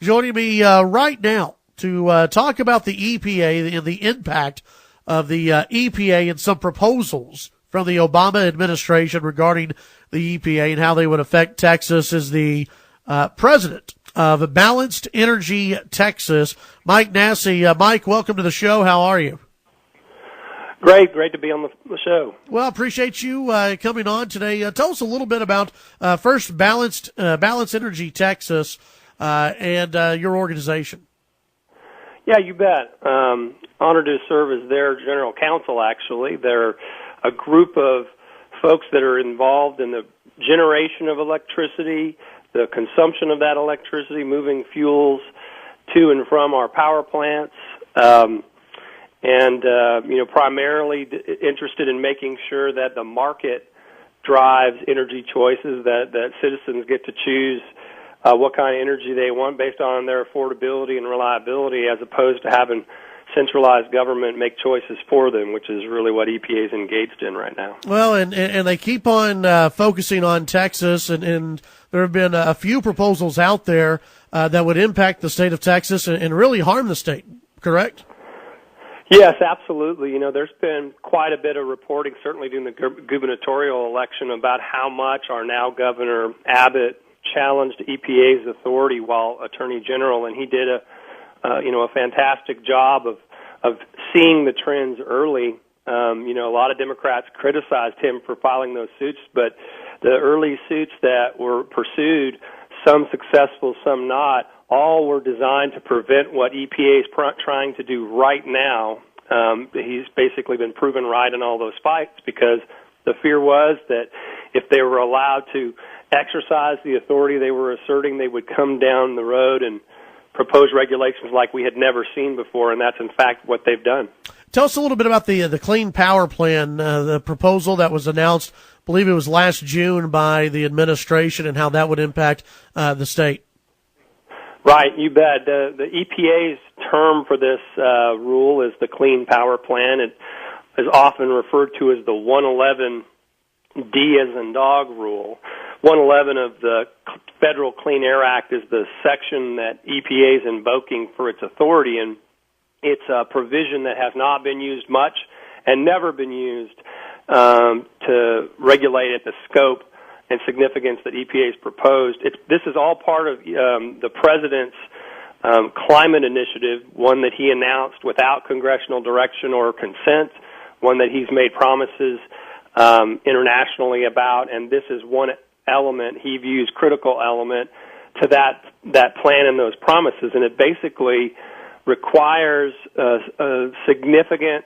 joining me right now to talk about the EPA and the impact of the EPA and some proposals from the Obama administration regarding the EPA and how they would affect Texas is the president of Balanced Energy Texas, Mike Nasi. Mike, welcome to the show. How are you? Great to be on the show. Well, appreciate you coming on today. Tell us a little bit about first Balanced Energy Texas and your organization. Yeah, you bet. Honored to serve as their general counsel, actually. They're a group of folks that are involved in the generation of electricity, the consumption of that electricity, moving fuels to and from our power plants, primarily interested in making sure that the market drives energy choices, that citizens get to choose what kind of energy they want based on their affordability and reliability, as opposed to having centralized government make choices for them, which is really what EPA is engaged in right now. Well, and they keep on focusing on Texas, and there have been a few proposals out there that would impact the state of Texas and really harm the state, correct? Yes, absolutely. There's been quite a bit of reporting, certainly during the gubernatorial election, about how much our now Governor Abbott challenged EPA's authority while Attorney General, and he did a fantastic job of seeing the trends early. A lot of Democrats criticized him for filing those suits, but the early suits that were pursued, some successful, some not, all were designed to prevent what EPA is trying to do right now. He's basically been proven right in all those fights, because the fear was that if they were allowed to exercise the authority they were asserting, they would come down the road and propose regulations like we had never seen before, and that's in fact what they've done. Tell us a little bit about the Clean Power Plan, the proposal that was announced, I believe it was last June, by the administration, and how that would impact the state. Right, you bet. The EPA's term for this rule is the Clean Power Plan. It is often referred to as the 111D as in dog rule. 111 of the Federal Clean Air Act is the section that EPA is invoking for its authority, and it's a provision that has not been used much and never been used to regulate at the scope and significance that EPA has proposed. This is all part of the President's climate initiative, one that he announced without congressional direction or consent, one that he's made promises internationally about, and this is one element he views critical element to that plan and those promises, and it basically requires a significant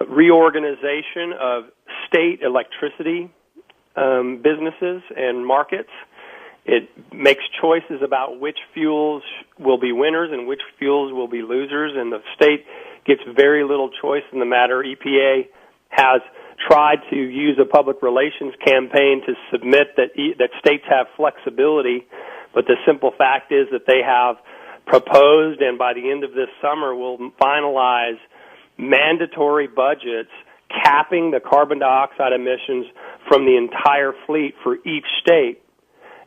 reorganization of state electricity businesses and markets. It makes choices about which fuels will be winners and which fuels will be losers, and the state gets very little choice in the matter. EPA has tried to use a public relations campaign to submit that states have flexibility, but the simple fact is that they have proposed, and by the end of this summer will finalize mandatory budgets capping the carbon dioxide emissions from the entire fleet for each state.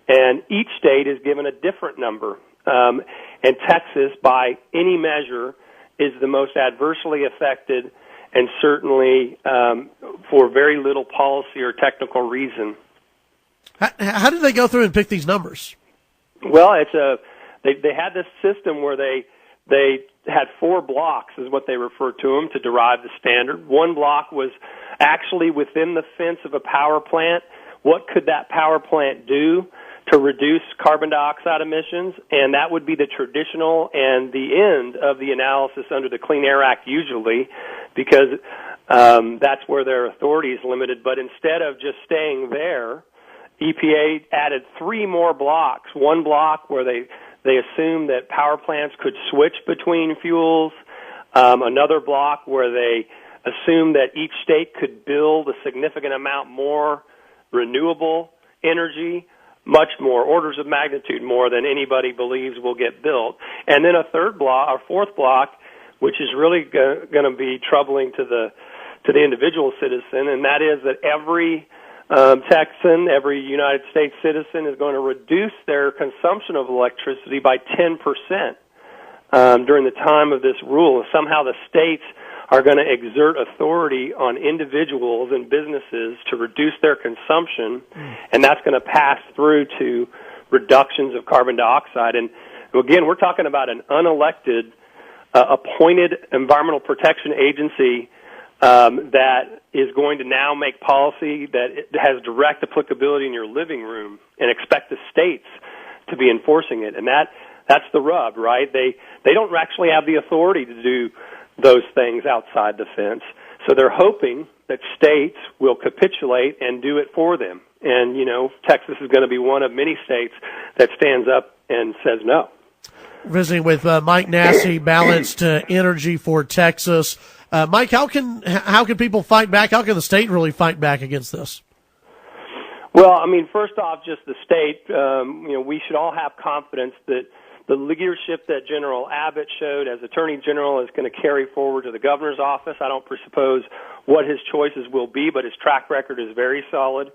And each state is given a different number. And Texas, by any measure, is the most adversely affected, and certainly for very little policy or technical reason. How did they go through and pick these numbers? Well, they had this system where they had 4 blocks, is what they referred to them, to derive the standard. One block was actually within the fence of a power plant. What could that power plant do to reduce carbon dioxide emissions? And that would be the traditional and the end of the analysis under the Clean Air Act usually, because that's where their authority is limited. But instead of just staying there, EPA added 3 more blocks. One block where they assumed that power plants could switch between fuels, another block where they assumed that each state could build a significant amount more renewable energy, much more, orders of magnitude more than anybody believes will get built. And then a third block, or fourth block, which is really going to be troubling to the individual citizen, and that is that every Texan, every United States citizen, is going to reduce their consumption of electricity by 10% during the time of this rule. Somehow the states are going to exert authority on individuals and businesses to reduce their consumption, and that's going to pass through to reductions of carbon dioxide. And again, we're talking about an unelected, appointed environmental protection agency that is going to now make policy that has direct applicability in your living room and expect the states to be enforcing it. And that's the rub, right? They don't actually have the authority to do those things outside the fence. So they're hoping that states will capitulate and do it for them. And, Texas is going to be one of many states that stands up and says no. Visiting with Mike Nasi, Balanced Energy for Texas. Mike, how can people fight back? How can the state really fight back against this? Well, first off, just the state, we should all have confidence that the leadership that General Abbott showed as Attorney General is going to carry forward to the governor's office. I don't presuppose what his choices will be, but his track record is very solid.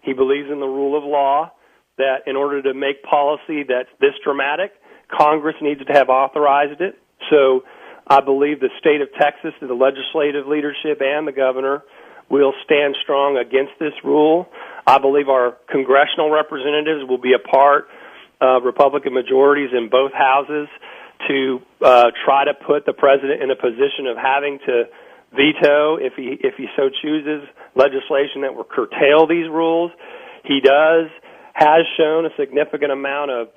He believes in the rule of law, that in order to make policy that's this dramatic, Congress needs to have authorized it. So I believe the state of Texas, the legislative leadership, and the governor will stand strong against this rule. I believe our congressional representatives will be a part of Republican majorities in both houses to try to put the president in a position of having to veto, if he so chooses, legislation that will curtail these rules. He has shown a significant amount of,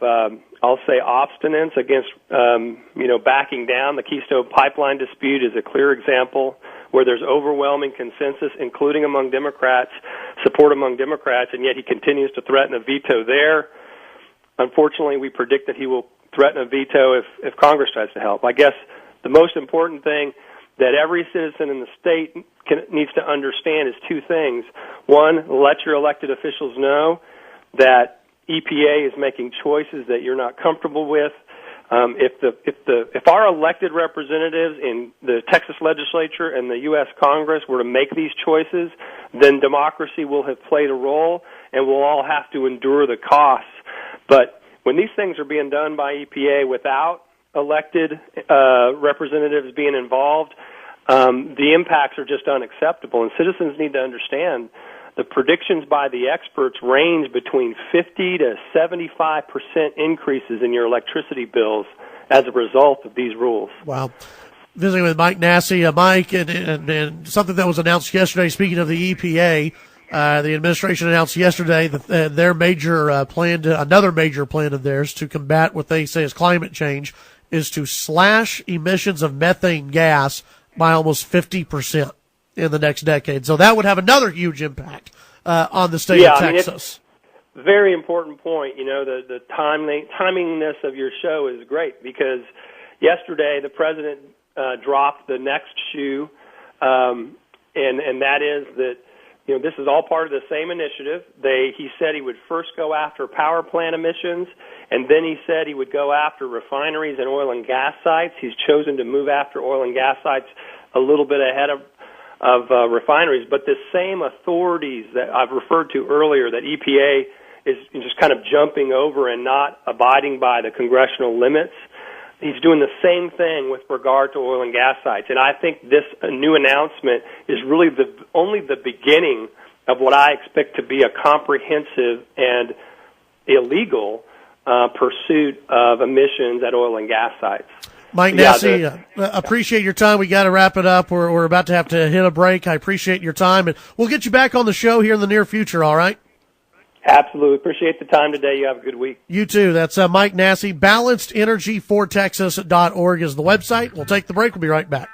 I'll say, obstinance against, backing down. The Keystone Pipeline dispute is a clear example where there's overwhelming consensus, including among Democrats, support among Democrats, and yet he continues to threaten a veto there. Unfortunately, we predict that he will threaten a veto if Congress tries to help. I guess the most important thing that every citizen in the state needs to understand is two things. One, let your elected officials know that EPA is making choices that you're not comfortable with. If our elected representatives in the Texas legislature and the U.S. Congress were to make these choices, then democracy will have played a role, and we'll all have to endure the costs. But when these things are being done by EPA without elected representatives being involved, the impacts are just unacceptable. And citizens need to understand the predictions by the experts range between 50 to 75% increases in your electricity bills as a result of these rules. Wow. Visiting with Mike Nasi. Mike, and something that was announced yesterday, speaking of the EPA, the administration announced yesterday that their major plan, another major plan of theirs to combat what they say is climate change, is to slash emissions of methane gas by almost 50% in the next decade. So that would have another huge impact on the state of Texas. Very important point. The timingness of your show is great because yesterday the president dropped the next shoe, and that is that this is all part of the same initiative. He said he would first go after power plant emissions, and then he said he would go after refineries and oil and gas sites. He's chosen to move after oil and gas sites a little bit ahead of refineries. But the same authorities that I've referred to earlier, that EPA is just kind of jumping over and not abiding by the congressional limits, he's doing the same thing with regard to oil and gas sites. And I think this new announcement is really only the beginning of what I expect to be a comprehensive and illegal pursuit of emissions at oil and gas sites. Mike Nasi, appreciate your time. We got to wrap it up. We're about to have to hit a break. I appreciate your time, and we'll get you back on the show here in the near future, all right? Absolutely. Appreciate the time today. You have a good week. You too. That's Mike Nasi. BalancedEnergyForTexas.org is the website. We'll take the break. We'll be right back.